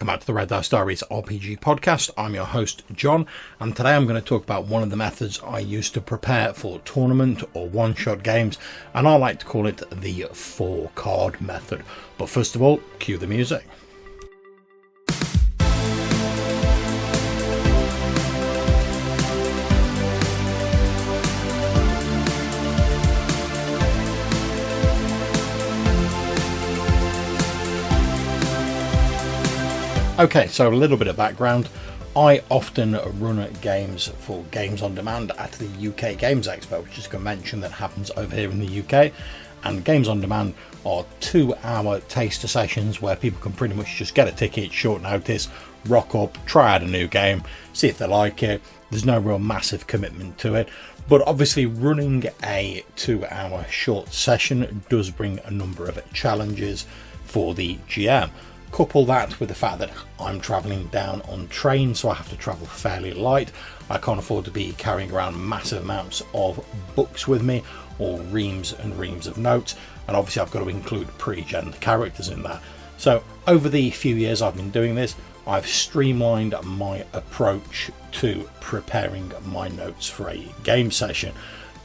Welcome back to the Red Dice Diaries RPG podcast. I'm your host, John, and today I'm going to talk about one of the methods I use to prepare for tournament or one-shot games, and I like to call it the 4-card method. But first of all, cue the music. Okay, so a little bit of background. I often run games for Games on Demand at the UK Games Expo, which is a convention that happens over here in the UK. And Games on Demand are 2-hour taster sessions where people can pretty much just get a ticket, short notice, rock up, try out a new game, see if they like it. There's no real massive commitment to it. But obviously running a 2-hour short session does bring a number of challenges for the GM. Couple that with the fact that I'm travelling down on train, so I have to travel fairly light. I can't afford to be carrying around massive amounts of books with me or reams and reams of notes, and obviously I've got to include pre-gen characters in that. So over the few years I've been doing this, I've streamlined my approach to preparing my notes for a game session,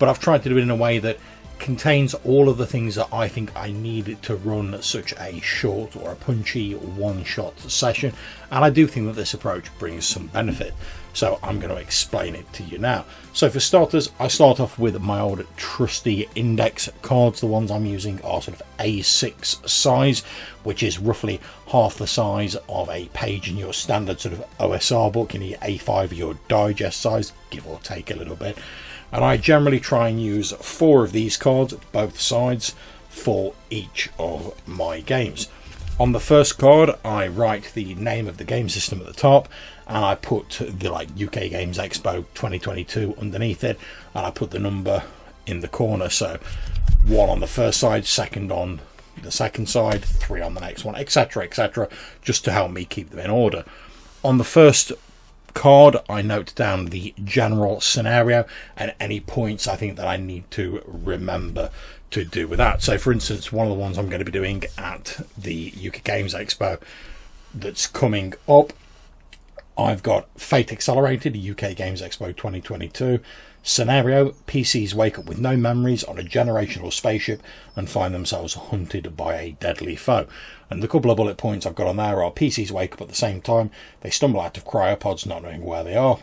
but I've tried to do it in a way that contains all of the things that I think I need to run such a short or a punchy one-shot session, and I do think that this approach brings some benefit, so I'm going to explain it to you now. So for starters, I start off with my old trusty index cards. The ones I'm using are sort of A6 size, which is roughly half the size of a page in your standard sort of OSR book. You need A5 your digest size, give or take a little bit. And I generally try and use 4 of these cards, both sides, for each of my games. On the first card, I write the name of the game system at the top, and I put the UK Games Expo 2022 underneath it, and I put the number in the corner. So 1 on the first side, 2nd on the second side, 3 on the next one, etc., etc., just to help me keep them in order. On the first card, I note down the general scenario and any points I think that I need to remember to do with that. So for instance, one of the ones I'm going to be doing at the UK Games Expo that's coming up, I've got Fate Accelerated, UK Games Expo 2022. Scenario: PCs wake up with no memories on a generational spaceship and find themselves hunted by a deadly foe. And the couple of bullet points I've got on there are: PCs wake up at the same time, they stumble out of cryopods not knowing where they are.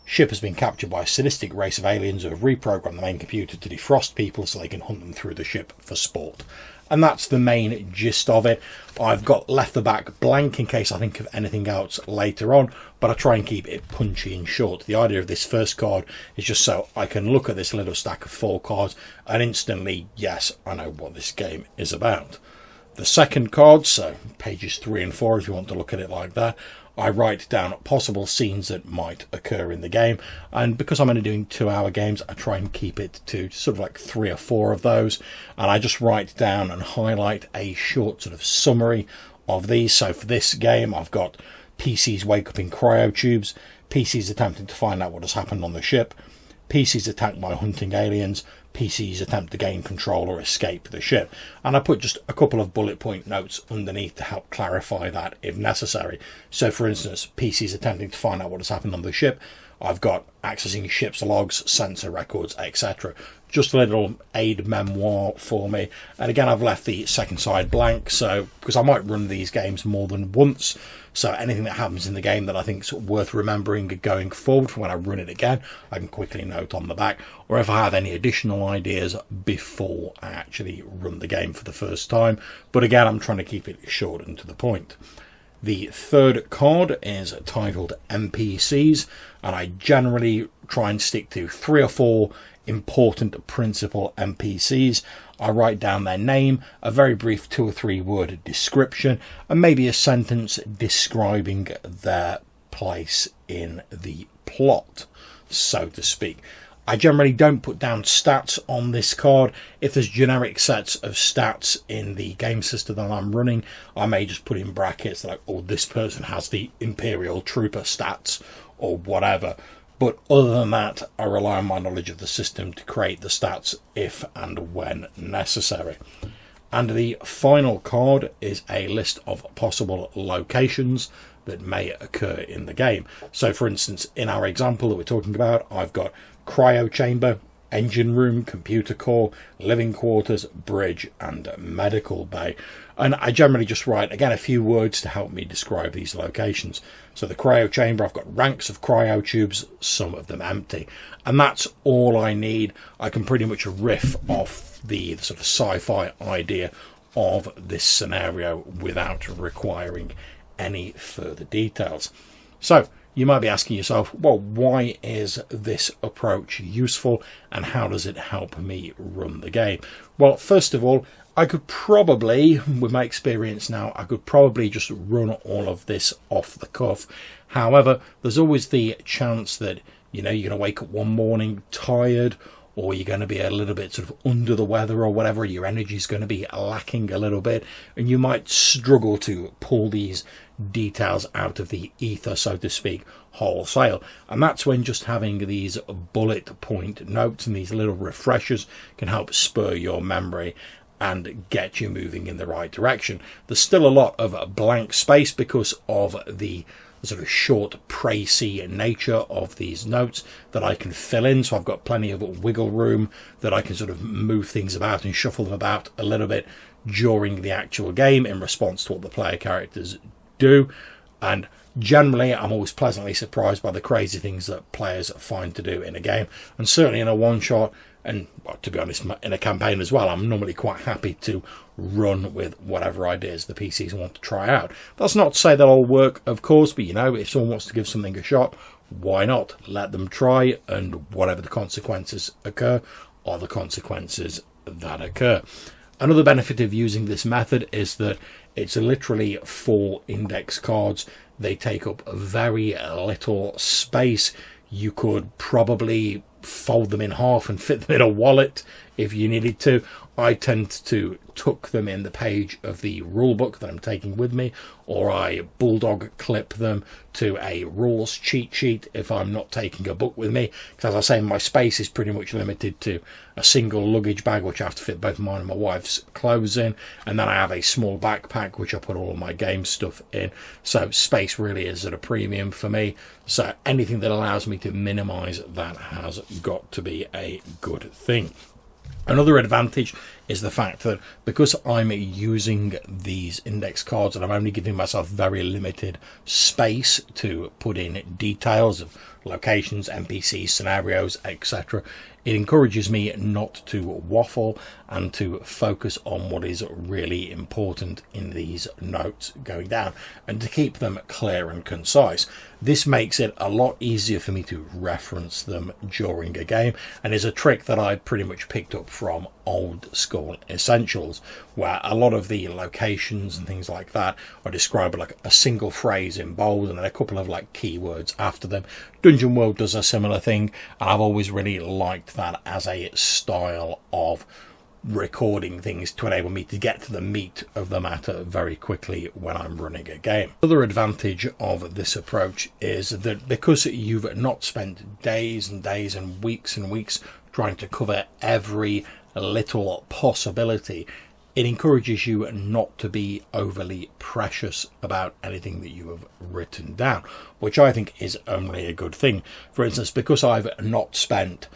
Ship has been captured by a sadistic race of aliens who have reprogrammed the main computer to defrost people so they can hunt them through the ship for sport. And that's the main gist of it. I've got left the back blank in case I think of anything else later on, but I try and keep it punchy and short. The idea of this first card is just so I can look at this little stack of 4 cards and instantly, yes, I know what this game is about. The second card, so pages 3 and 4 if you want to look at it like that, I write down possible scenes that might occur in the game, and because I'm only doing 2-hour games, I try and keep it to sort of like 3 or 4 of those, and I just write down and highlight a short sort of summary of these. So for this game, I've got PCs wake up in cryotubes, PCs attempting to find out what has happened on the ship, PCs attacked by hunting aliens, PCs attempt to gain control or escape the ship. And I put just a couple of bullet point notes underneath to help clarify that if necessary. So for instance, PCs attempting to find out what has happened on the ship, I've got accessing ship's logs, sensor records, etc. Just a little aid memoir for me. And again, I've left the second side blank, so because I might run these games more than once, so anything that happens in the game that I think is worth remembering going forward for when I run it again, I can quickly note on the back, or if I have any additional ideas before I actually run the game for the first time. But again, I'm trying to keep it short and to the point. The third card is titled NPCs, and I generally try and stick to 3 or 4 important principal NPCs. I write down their name, a very brief 2 or 3 word description, and maybe a sentence describing their place in the plot, so to speak. I generally don't put down stats on this card. If there's generic sets of stats in the game system that I'm running, I may just put in brackets like, oh, this person has the Imperial Trooper stats or whatever. But other than that, I rely on my knowledge of the system to create the stats if and when necessary. And the final card is a list of possible locations that may occur in the game. So for instance, in our example that we're talking about, I've got cryo chamber, engine room, computer core, living quarters, bridge, and medical bay. And I generally just write, again, a few words to help me describe these locations. So the cryo chamber, I've got ranks of cryo tubes, some of them empty. And that's all I need. I can pretty much riff off the sort of sci-fi idea of this scenario without requiring any further details. So you might be asking yourself, well, why is this approach useful and how does it help me run the game? Well, first of all, I could probably, with my experience now, I could probably just run all of this off the cuff. However, there's always the chance that, you're going to wake up one morning tired, or you're going to be a little bit sort of under the weather or whatever, your energy is going to be lacking a little bit, and you might struggle to pull these details out of the ether, so to speak, wholesale. And that's when just having these bullet point notes and these little refreshers can help spur your memory and get you moving in the right direction. There's still a lot of blank space because of the sort of short, précis nature of these notes that I can fill in. So I've got plenty of wiggle room that I can sort of move things about and shuffle them about a little bit during the actual game in response to what the player characters do. And generally, I'm always pleasantly surprised by the crazy things that players find to do in a game. And certainly in a one-shot, and well, to be honest, in a campaign as well, I'm normally quite happy to run with whatever ideas the PCs want to try out. That's not to say that'll work, of course, but if someone wants to give something a shot, why not? Let them try, and whatever the consequences occur are the consequences that occur. Another benefit of using this method is that it's literally 4 index cards. They take up very little space. You could probably fold them in half and fit them in a wallet if you needed to. I tend to tuck them in the page of the rule book that I'm taking with me, or I bulldog clip them to a rules cheat sheet if I'm not taking a book with me, because as I say, my space is pretty much limited to a single luggage bag which I have to fit both mine and my wife's clothes in, and then I have a small backpack which I put all my game stuff in. So space really is at a premium for me, so anything that allows me to minimize that has got to be a good thing. Another advantage is the fact that because I'm using these index cards and I'm only giving myself very limited space to put in details of locations, NPCs, scenarios, etc., it encourages me not to waffle and to focus on what is really important in these notes going down and to keep them clear and concise. This makes it a lot easier for me to reference them during a game, and is a trick that I pretty much picked up from old school essentials, where a lot of the locations and things like that are described like a single phrase in bold and then a couple of like keywords after them. Dungeon World does a similar thing, and I've always really liked that as a style of recording things to enable me to get to the meat of the matter very quickly when I'm running a game. Another advantage of this approach is that because you've not spent days and days and weeks trying to cover every little possibility, it encourages you not to be overly precious about anything that you have written down, which I think is only a good thing. For instance, because I've not spent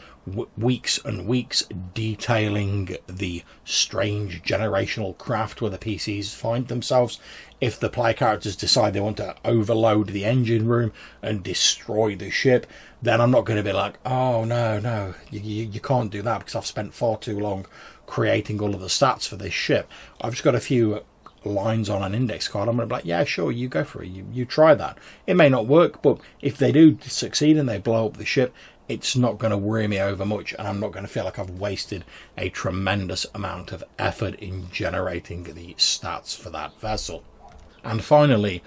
weeks and weeks detailing the strange generational craft where the PCs find themselves, if the player characters decide they want to overload the engine room and destroy the ship, then I'm not going to be like, oh no, you can't do that because I've spent far too long creating all of the stats for this ship. I've just got a few lines on an index card. I'm going to be like, yeah, sure, you go for it. You try that. It may not work, but if they do succeed and they blow up the ship, it's not going to worry me over much, and I'm not going to feel like I've wasted a tremendous amount of effort in generating the stats for that vessel. And finally,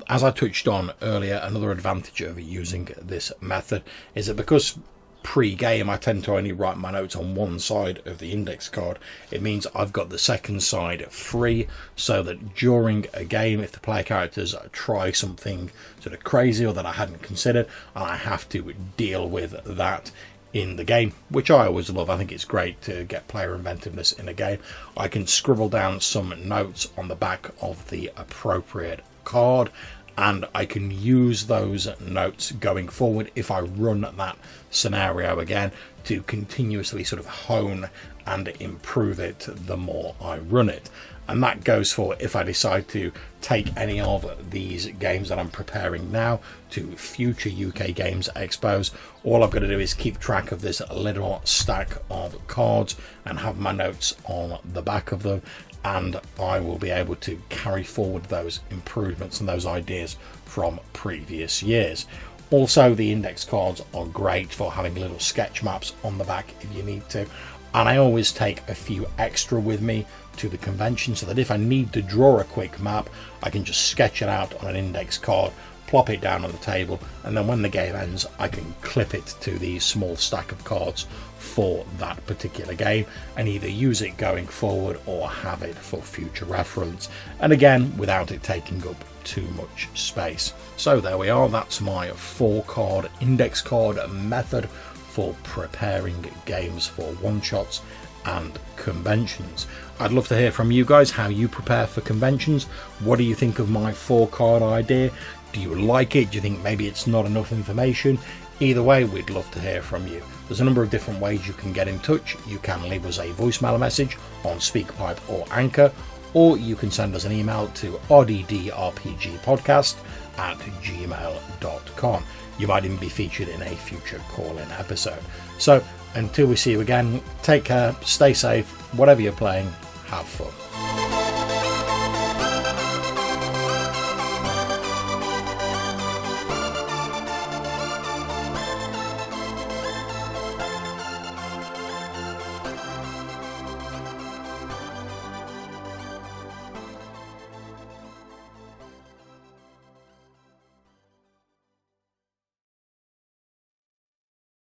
as I touched on earlier, another advantage of using this method is that because pre-game I tend to only write my notes on one side of the index card, it means I've got the second side free, so that during a game, if the player characters try something sort of crazy or that I hadn't considered and I have to deal with that in the game, which I always love. I think it's great to get player inventiveness in a game. I can scribble down some notes on the back of the appropriate card, and I can use those notes going forward if I run that scenario again to continuously sort of hone and improve it the more I run it. And that goes for if I decide to take any of these games that I'm preparing now to future UK Games Expos. All I've got to do is keep track of this little stack of cards and have my notes on the back of them, and I will be able to carry forward those improvements and those ideas from previous years. Also, the index cards are great for having little sketch maps on the back if you need to, and I always take a few extra with me to the convention so that if I need to draw a quick map, I can just sketch it out on an index card, plop it down on the table, and then when the game ends I can clip it to the small stack of cards for that particular game and either use it going forward or have it for future reference, and again without it taking up too much space. So there we are, that's my 4-card index card method for preparing games for one-shots and conventions. I'd love to hear from you guys how you prepare for conventions. What do you think of my 4-card idea? Do you like it? Do you think maybe it's not enough information? Either way, we'd love to hear from you. There's a number of different ways you can get in touch. You can leave us a voicemail message on SpeakPipe or Anchor, or you can send us an email to rddrpgpodcast@gmail.com. You might even be featured in a future call-in episode. So until we see you again, take care, stay safe, whatever you're playing, have fun.